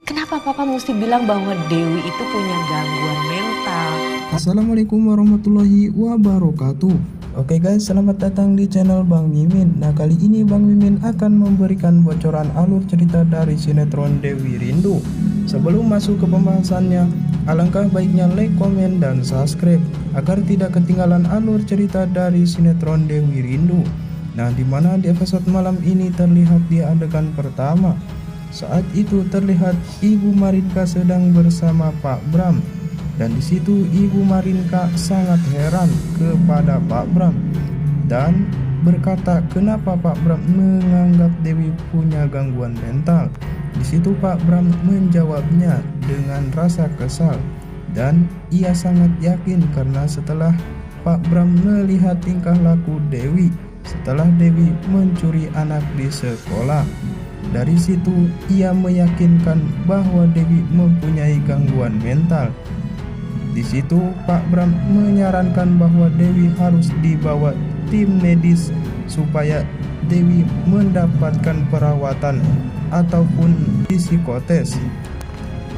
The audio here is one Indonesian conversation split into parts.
Kenapa papa mesti bilang bahwa Dewi itu punya gangguan mental? Assalamualaikum warahmatullahi wabarakatuh. Oke guys, selamat datang di channel Bang Mimin. Nah, kali ini Bang Mimin akan memberikan bocoran alur cerita dari sinetron Dewi Rindu. Sebelum masuk ke pembahasannya, alangkah baiknya like, komen, dan subscribe agar tidak ketinggalan alur cerita dari sinetron Dewi Rindu. Nah, dimana di episode malam ini terlihat di adegan pertama. Saat itu terlihat Ibu Marinka sedang bersama Pak Bram, dan di situ Ibu Marinka sangat heran kepada Pak Bram dan berkata kenapa Pak Bram menganggap Dewi punya gangguan mental. Di situ Pak Bram menjawabnya dengan rasa kesal, dan ia sangat yakin karena setelah Pak Bram melihat tingkah laku Dewi setelah Dewi mencuri anak di sekolah. Dari situ ia meyakinkan bahwa Dewi mempunyai gangguan mental. Di situ Pak Bram menyarankan bahwa Dewi harus dibawa tim medis supaya Dewi mendapatkan perawatan ataupun psikotes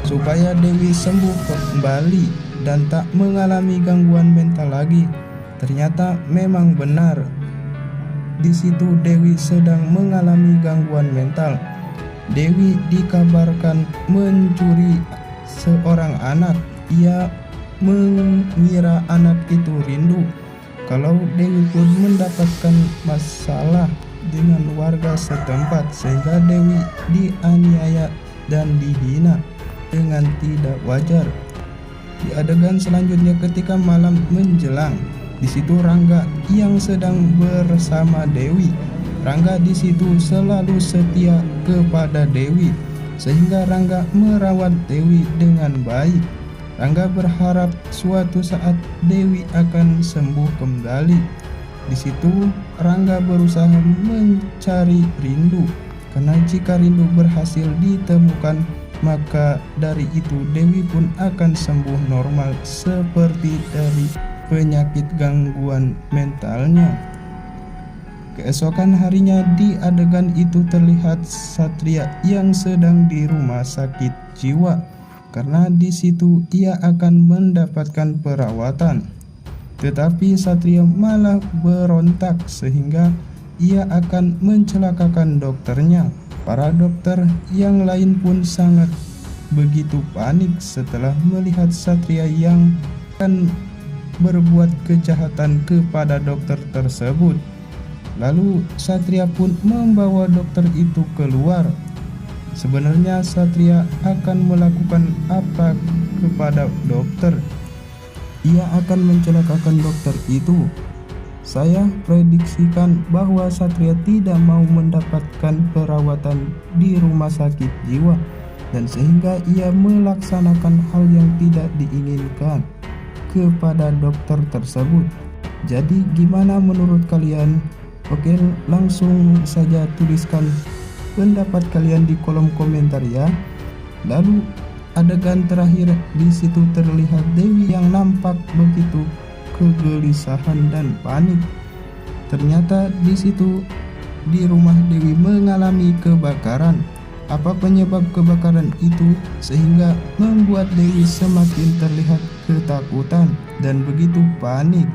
supaya Dewi sembuh kembali dan tak mengalami gangguan mental lagi. Ternyata memang benar. Di situ Dewi sedang mengalami gangguan mental. Dewi dikabarkan mencuri seorang anak. Ia mengira anak itu Rindu. Kalau Dewi pun mendapatkan masalah dengan warga setempat sehingga Dewi dianiaya dan dihina dengan tidak wajar. Di adegan selanjutnya ketika malam menjelang, di situ Rangga yang sedang bersama Dewi. Rangga di situ selalu setia kepada Dewi sehingga Rangga merawat Dewi dengan baik. Rangga berharap suatu saat Dewi akan sembuh kembali. Di situ Rangga berusaha mencari Rindu, karena jika Rindu berhasil ditemukan maka dari itu Dewi pun akan sembuh normal seperti dari penyakit gangguan mentalnya. Keesokan harinya di adegan itu terlihat Satria yang sedang di rumah sakit jiwa karena di situ ia akan mendapatkan perawatan. Tetapi Satria malah berontak sehingga ia akan mencelakakan dokternya. Para dokter yang lain pun sangat begitu panik setelah melihat Satria yang akan berbuat kejahatan kepada dokter tersebut. Lalu Satria pun membawa dokter itu keluar. Sebenarnya Satria akan melakukan apa kepada dokter? Ia akan mencelakakan dokter itu. Saya prediksikan bahwa Satria tidak mau mendapatkan perawatan di rumah sakit jiwa, dan sehingga ia melaksanakan hal yang tidak diinginkan kepada dokter tersebut. Jadi gimana menurut kalian? Oke, langsung saja tuliskan pendapat kalian di kolom komentar ya. Lalu adegan terakhir di situ terlihat Dewi yang nampak begitu kegelisahan dan panik. Ternyata di situ di rumah Dewi mengalami kebakaran. Apa penyebab kebakaran itu sehingga membuat Dewi semakin terlihat ketakutan dan begitu panik?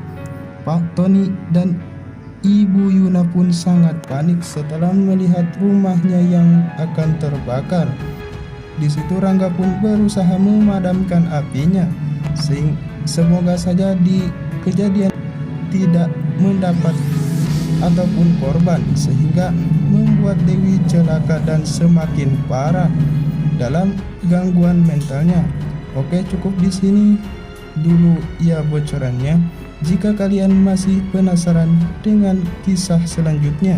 Pak Tony dan Ibu Yuna pun sangat panik setelah melihat rumahnya yang akan terbakar. Di situ Rangga pun berusaha memadamkan apinya. Semoga saja di kejadian tidak mendapat ataupun korban sehingga membuat Dewi celaka dan semakin parah dalam gangguan mentalnya. Oke, cukup di sini dulu ya bocorannya. Jika kalian masih penasaran dengan kisah selanjutnya,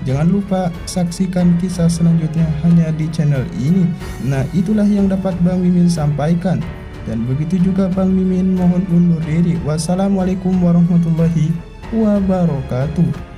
jangan lupa saksikan kisah selanjutnya hanya di channel ini. Nah, itulah yang dapat Bang Mimin sampaikan. Dan begitu juga Bang Mimin mohon undur diri. Wassalamualaikum warahmatullahi wabarakatuh.